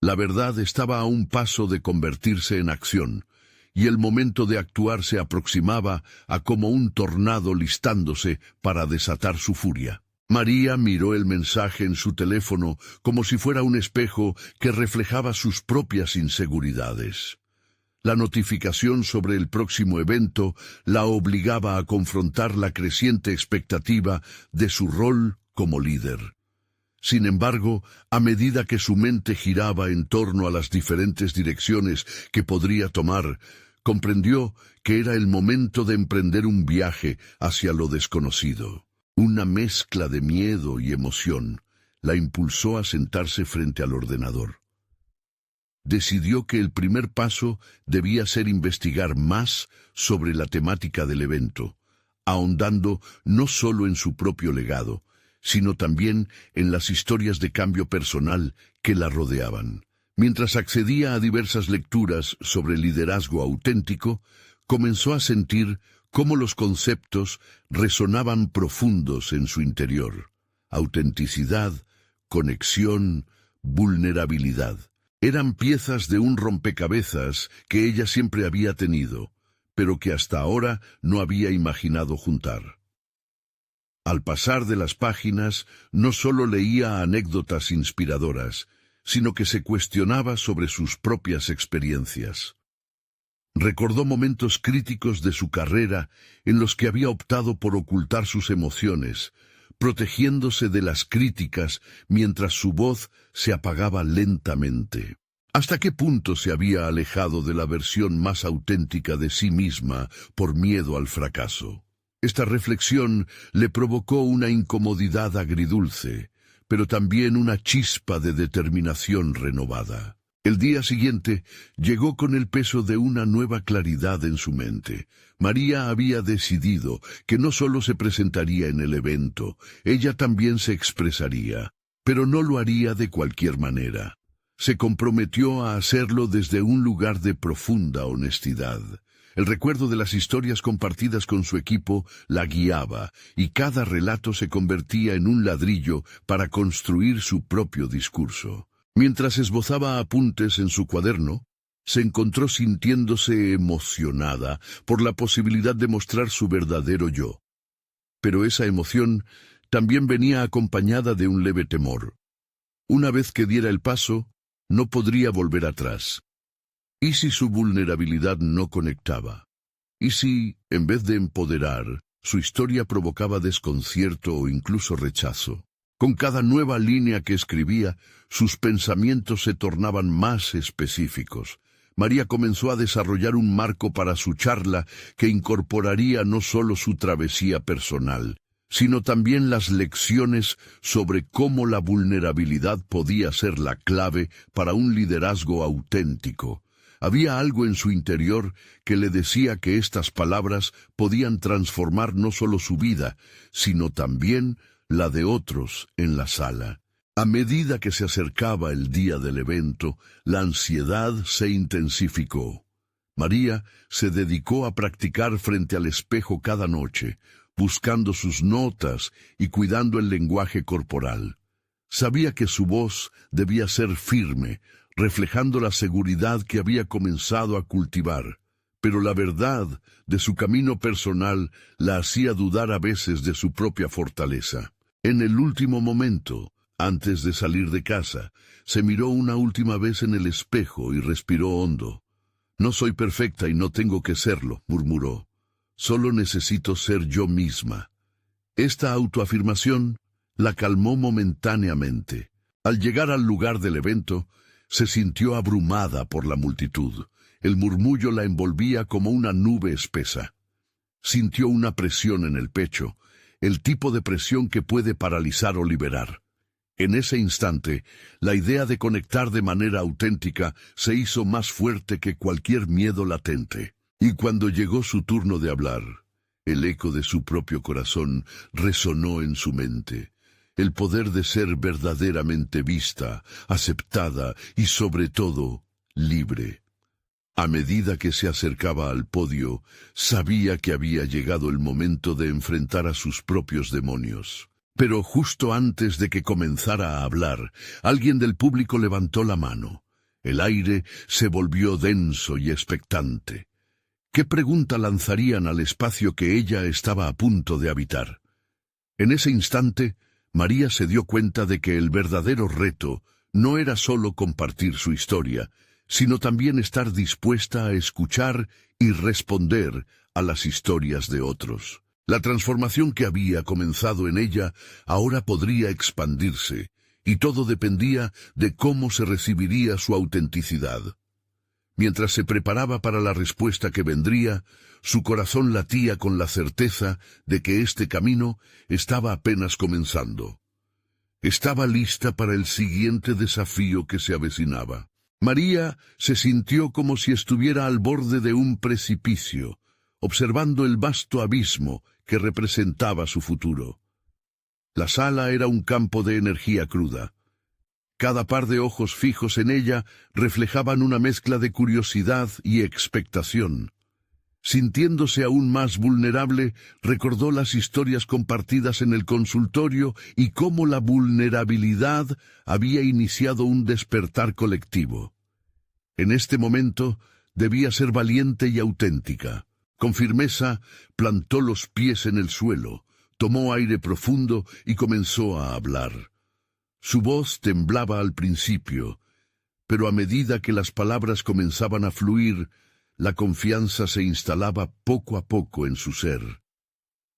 La verdad estaba a un paso de convertirse en acción, y el momento de actuar se aproximaba a como un tornado listándose para desatar su furia. María miró el mensaje en su teléfono como si fuera un espejo que reflejaba sus propias inseguridades. La notificación sobre el próximo evento la obligaba a confrontar la creciente expectativa de su rol como líder. Sin embargo, a medida que su mente giraba en torno a las diferentes direcciones que podría tomar, comprendió que era el momento de emprender un viaje hacia lo desconocido. Una mezcla de miedo y emoción la impulsó a sentarse frente al ordenador. Decidió que el primer paso debía ser investigar más sobre la temática del evento, ahondando no solo en su propio legado, sino también en las historias de cambio personal que la rodeaban. Mientras accedía a diversas lecturas sobre liderazgo auténtico, comenzó a sentir cómo los conceptos resonaban profundos en su interior. Autenticidad, conexión, vulnerabilidad. Eran piezas de un rompecabezas que ella siempre había tenido, pero que hasta ahora no había imaginado juntar. Al pasar de las páginas, no solo leía anécdotas inspiradoras, sino que se cuestionaba sobre sus propias experiencias. Recordó momentos críticos de su carrera en los que había optado por ocultar sus emociones, protegiéndose de las críticas mientras su voz se apagaba lentamente. ¿Hasta qué punto se había alejado de la versión más auténtica de sí misma por miedo al fracaso? Esta reflexión le provocó una incomodidad agridulce, pero también una chispa de determinación renovada. El día siguiente llegó con el peso de una nueva claridad en su mente. María había decidido que no solo se presentaría en el evento, ella también se expresaría, pero no lo haría de cualquier manera. Se comprometió a hacerlo desde un lugar de profunda honestidad. El recuerdo de las historias compartidas con su equipo la guiaba, y cada relato se convertía en un ladrillo para construir su propio discurso. Mientras esbozaba apuntes en su cuaderno, se encontró sintiéndose emocionada por la posibilidad de mostrar su verdadero yo. Pero esa emoción también venía acompañada de un leve temor. Una vez que diera el paso, no podría volver atrás. ¿Y si su vulnerabilidad no conectaba? ¿Y si, en vez de empoderar, su historia provocaba desconcierto o incluso rechazo? Con cada nueva línea que escribía, sus pensamientos se tornaban más específicos. María comenzó a desarrollar un marco para su charla que incorporaría no solo su travesía personal, sino también las lecciones sobre cómo la vulnerabilidad podía ser la clave para un liderazgo auténtico. Había algo en su interior que le decía que estas palabras podían transformar no solo su vida, sino también la de otros en la sala. A medida que se acercaba el día del evento, la ansiedad se intensificó. María se dedicó a practicar frente al espejo cada noche, buscando sus notas y cuidando el lenguaje corporal. Sabía que su voz debía ser firme, reflejando la seguridad que había comenzado a cultivar, pero la verdad de su camino personal la hacía dudar a veces de su propia fortaleza. En el último momento, antes de salir de casa, se miró una última vez en el espejo y respiró hondo. «No soy perfecta y no tengo que serlo», murmuró. «Solo necesito ser yo misma». Esta autoafirmación la calmó momentáneamente. Al llegar al lugar del evento, se sintió abrumada por la multitud. El murmullo la envolvía como una nube espesa. Sintió una presión en el pecho, el tipo de presión que puede paralizar o liberar. En ese instante, la idea de conectar de manera auténtica se hizo más fuerte que cualquier miedo latente. Y cuando llegó su turno de hablar, el eco de su propio corazón resonó en su mente. El poder de ser verdaderamente vista, aceptada y, sobre todo, libre. A medida que se acercaba al podio, sabía que había llegado el momento de enfrentar a sus propios demonios. Pero justo antes de que comenzara a hablar, alguien del público levantó la mano. El aire se volvió denso y expectante. ¿Qué pregunta lanzarían al espacio que ella estaba a punto de habitar? En ese instante, María se dio cuenta de que el verdadero reto no era solo compartir su historia, sino también estar dispuesta a escuchar y responder a las historias de otros. La transformación que había comenzado en ella ahora podría expandirse, y todo dependía de cómo se recibiría su autenticidad. Mientras se preparaba para la respuesta que vendría, su corazón latía con la certeza de que este camino estaba apenas comenzando. Estaba lista para el siguiente desafío que se avecinaba. María se sintió como si estuviera al borde de un precipicio, observando el vasto abismo que representaba su futuro. La sala era un campo de energía cruda. Cada par de ojos fijos en ella reflejaban una mezcla de curiosidad y expectación. Sintiéndose aún más vulnerable, recordó las historias compartidas en el consultorio y cómo la vulnerabilidad había iniciado un despertar colectivo. En este momento debía ser valiente y auténtica. Con firmeza plantó los pies en el suelo, tomó aire profundo y comenzó a hablar. Su voz temblaba al principio, pero a medida que las palabras comenzaban a fluir, la confianza se instalaba poco a poco en su ser.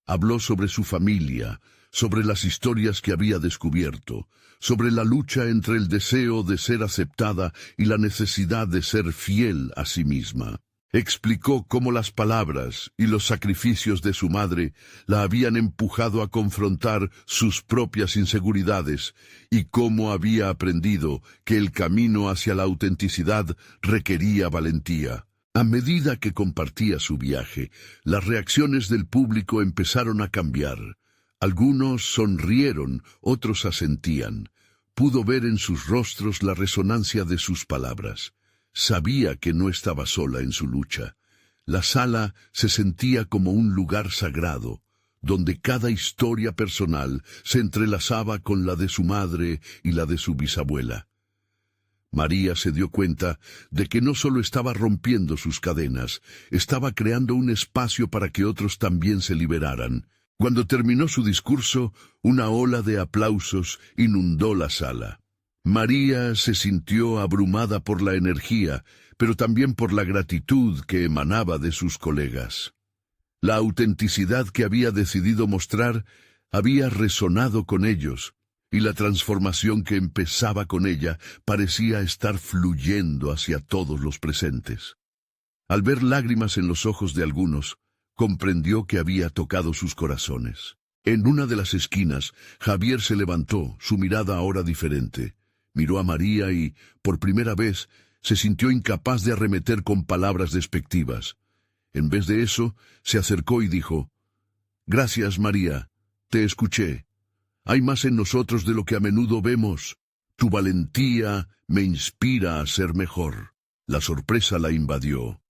Habló sobre su familia, sobre las historias que había descubierto, sobre la lucha entre el deseo de ser aceptada y la necesidad de ser fiel a sí misma. Explicó cómo las palabras y los sacrificios de su madre la habían empujado a confrontar sus propias inseguridades y cómo había aprendido que el camino hacia la autenticidad requería valentía. A medida que compartía su viaje, las reacciones del público empezaron a cambiar. Algunos sonrieron, otros asentían. Pudo ver en sus rostros la resonancia de sus palabras. Sabía que no estaba sola en su lucha. La sala se sentía como un lugar sagrado, donde cada historia personal se entrelazaba con la de su madre y la de su bisabuela. María se dio cuenta de que no solo estaba rompiendo sus cadenas, estaba creando un espacio para que otros también se liberaran. Cuando terminó su discurso, una ola de aplausos inundó la sala. María se sintió abrumada por la energía, pero también por la gratitud que emanaba de sus colegas. La autenticidad que había decidido mostrar había resonado con ellos, y la transformación que empezaba con ella parecía estar fluyendo hacia todos los presentes. Al ver lágrimas en los ojos de algunos, comprendió que había tocado sus corazones. En una de las esquinas, Javier se levantó, su mirada ahora diferente. Miró a María y, por primera vez, se sintió incapaz de arremeter con palabras despectivas. En vez de eso, se acercó y dijo: «Gracias, María, te escuché. Hay más en nosotros de lo que a menudo vemos. Tu valentía me inspira a ser mejor». La sorpresa la invadió.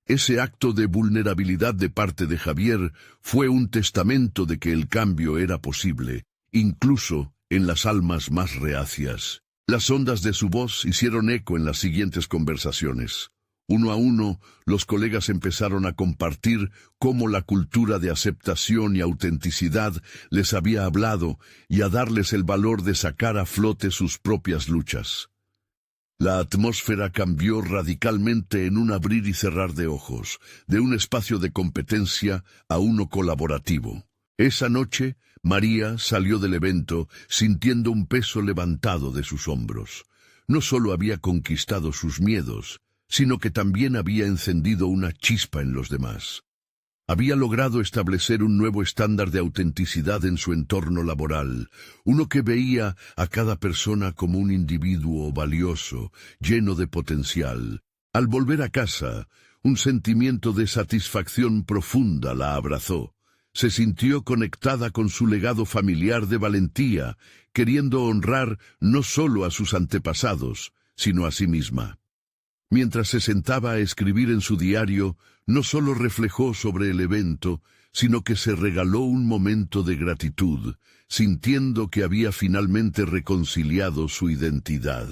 Ese acto de vulnerabilidad de parte de Javier fue un testamento de que el cambio era posible, incluso en las almas más reacias. Las ondas de su voz hicieron eco en las siguientes conversaciones. Uno a uno, los colegas empezaron a compartir cómo la cultura de aceptación y autenticidad les había hablado y a darles el valor de sacar a flote sus propias luchas. La atmósfera cambió radicalmente en un abrir y cerrar de ojos, de un espacio de competencia a uno colaborativo. Esa noche, María salió del evento sintiendo un peso levantado de sus hombros. No solo había conquistado sus miedos, sino que también había encendido una chispa en los demás. Había logrado establecer un nuevo estándar de autenticidad en su entorno laboral, uno que veía a cada persona como un individuo valioso, lleno de potencial. Al volver a casa, un sentimiento de satisfacción profunda la abrazó. Se sintió conectada con su legado familiar de valentía, queriendo honrar no solo a sus antepasados, sino a sí misma. Mientras se sentaba a escribir en su diario, no solo reflejó sobre el evento, sino que se regaló un momento de gratitud, sintiendo que había finalmente reconciliado su identidad.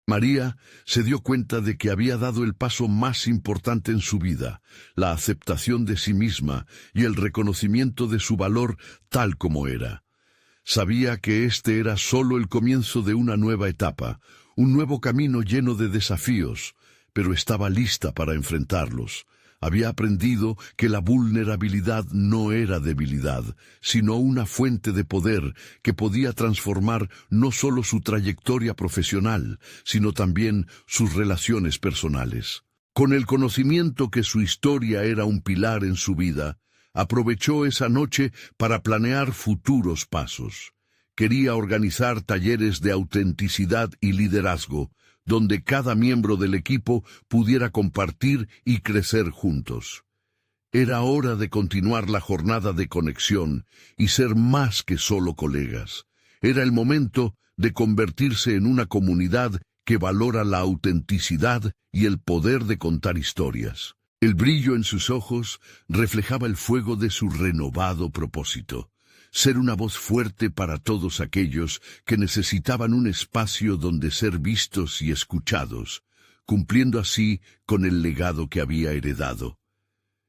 María se dio cuenta de que había dado el paso más importante en su vida, la aceptación de sí misma y el reconocimiento de su valor tal como era. Sabía que este era solo el comienzo de una nueva etapa, un nuevo camino lleno de desafíos, pero estaba lista para enfrentarlos. Había aprendido que la vulnerabilidad no era debilidad, sino una fuente de poder que podía transformar no solo su trayectoria profesional, sino también sus relaciones personales. Con el conocimiento que su historia era un pilar en su vida, aprovechó esa noche para planear futuros pasos. Quería organizar talleres de autenticidad y liderazgo, donde cada miembro del equipo pudiera compartir y crecer juntos. Era hora de continuar la jornada de conexión y ser más que solo colegas. Era el momento de convertirse en una comunidad que valora la autenticidad y el poder de contar historias. El brillo en sus ojos reflejaba el fuego de su renovado propósito. Ser una voz fuerte para todos aquellos que necesitaban un espacio donde ser vistos y escuchados, cumpliendo así con el legado que había heredado.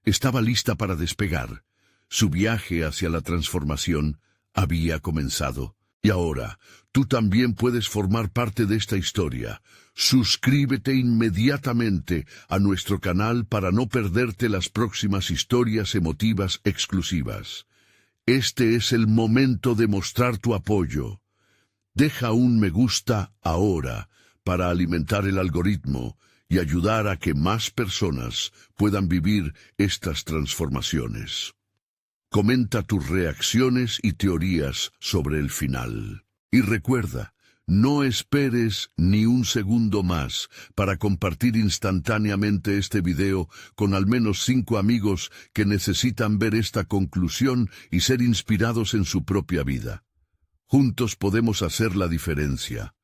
estaba lista para despegar. Su viaje hacia la transformación había comenzado. Y ahora, tú también puedes formar parte de esta historia. Suscríbete inmediatamente a nuestro canal para no perderte las próximas historias emotivas exclusivas. Este es el momento de mostrar tu apoyo. Deja un me gusta ahora para alimentar el algoritmo y ayudar a que más personas puedan vivir estas transformaciones. Comenta tus reacciones y teorías sobre el final. Y recuerda, no esperes ni un segundo más para compartir instantáneamente este video con al menos 5 amigos que necesitan ver esta conclusión y ser inspirados en su propia vida. Juntos podemos hacer la diferencia.